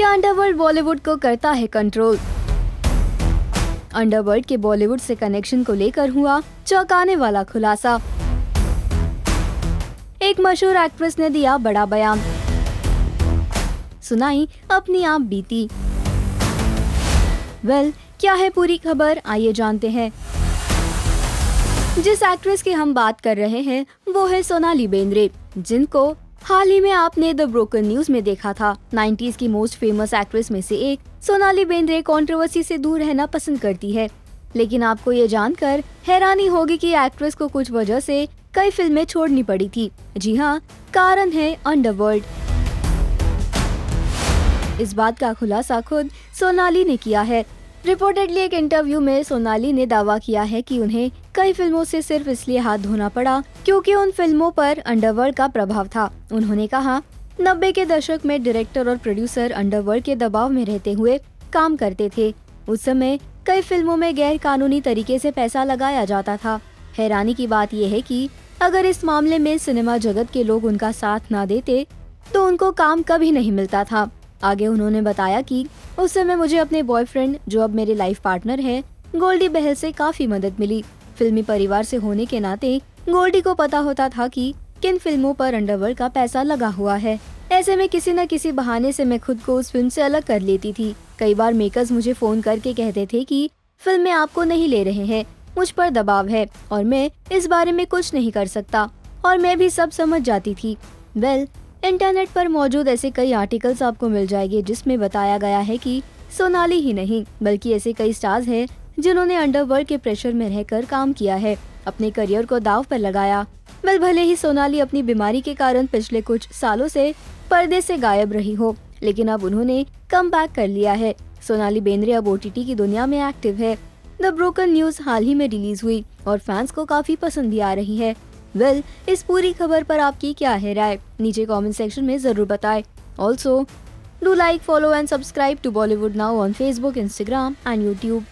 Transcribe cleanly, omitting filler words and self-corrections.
क्या अंडरवर्ल्ड बॉलीवुड को करता है कंट्रोल? अंडरवर्ल्ड के बॉलीवुड से कनेक्शन को लेकर हुआ चौंकाने वाला खुलासा। एक मशहूर एक्ट्रेस ने दिया बड़ा बयान, सुनाई अपनी आप बीती। क्या है पूरी खबर, आइए जानते हैं। जिस एक्ट्रेस की हम बात कर रहे हैं वो है सोनाली बेंद्रे, जिनको हाल ही में आपने द ब्रोकन न्यूज में देखा था। 90s की मोस्ट फेमस एक्ट्रेस में से एक सोनाली बेंद्रे कंट्रोवर्सी से दूर रहना पसंद करती है, लेकिन आपको ये जानकर हैरानी होगी कि एक्ट्रेस को कुछ वजह से कई फिल्में छोड़नी पड़ी थी। जी हाँ, कारण है अंडरवर्ल्ड। इस बात का खुलासा खुद सोनाली ने किया है। रिपोर्टेडली एक इंटरव्यू में सोनाली ने दावा किया है कि उन्हें कई फिल्मों से सिर्फ इसलिए हाथ धोना पड़ा क्योंकि उन फिल्मों पर अंडरवर्ल्ड का प्रभाव था। उन्होंने कहा, 90 के दशक में डायरेक्टर और प्रोड्यूसर अंडरवर्ल्ड के दबाव में रहते हुए काम करते थे। उस समय कई फिल्मों में गैर कानूनी तरीके से पैसा लगाया जाता था। हैरानी की बात यह है कि अगर इस मामले में सिनेमा जगत के लोग उनका साथ ना देते तो उनको काम कभी नहीं मिलता था। आगे उन्होंने बताया कि उस समय मुझे अपने बॉयफ्रेंड, जो अब मेरे लाइफ पार्टनर हैं, गोल्डी बहल से काफी मदद मिली। फिल्मी परिवार से होने के नाते गोल्डी को पता होता था कि किन फिल्मों पर अंडरवर्ल्ड का पैसा लगा हुआ है। ऐसे में किसी न किसी बहाने से मैं खुद को उस फिल्म से अलग कर लेती थी। कई बार मेकर्स मुझे फोन करके कहते थे कि फिल्म में आपको नहीं ले रहे हैं, मुझ पर दबाव है और मैं इस बारे में कुछ नहीं कर सकता, और मैं भी सब समझ जाती थी। इंटरनेट पर मौजूद ऐसे कई आर्टिकल्स आपको मिल जाएंगे जिसमें बताया गया है कि सोनाली ही नहीं बल्कि ऐसे कई स्टार्स हैं जिन्होंने अंडरवर्ल्ड के प्रेशर में रहकर काम किया है, अपने करियर को दांव पर लगाया। भले ही सोनाली अपनी बीमारी के कारण पिछले कुछ सालों से पर्दे से गायब रही हो, लेकिन अब उन्होंने कम बैक कर लिया है। सोनाली बेंद्रे अब OTT की दुनिया में एक्टिव है। द ब्रोकन न्यूज हाल ही में रिलीज हुई और फैंस को काफी पसंद भी आ रही है। इस पूरी खबर पर आपकी क्या है राय, नीचे कमेंट सेक्शन में जरूर बताएं। Also do like, follow and subscribe to Bollywood now on Facebook, Instagram and YouTube.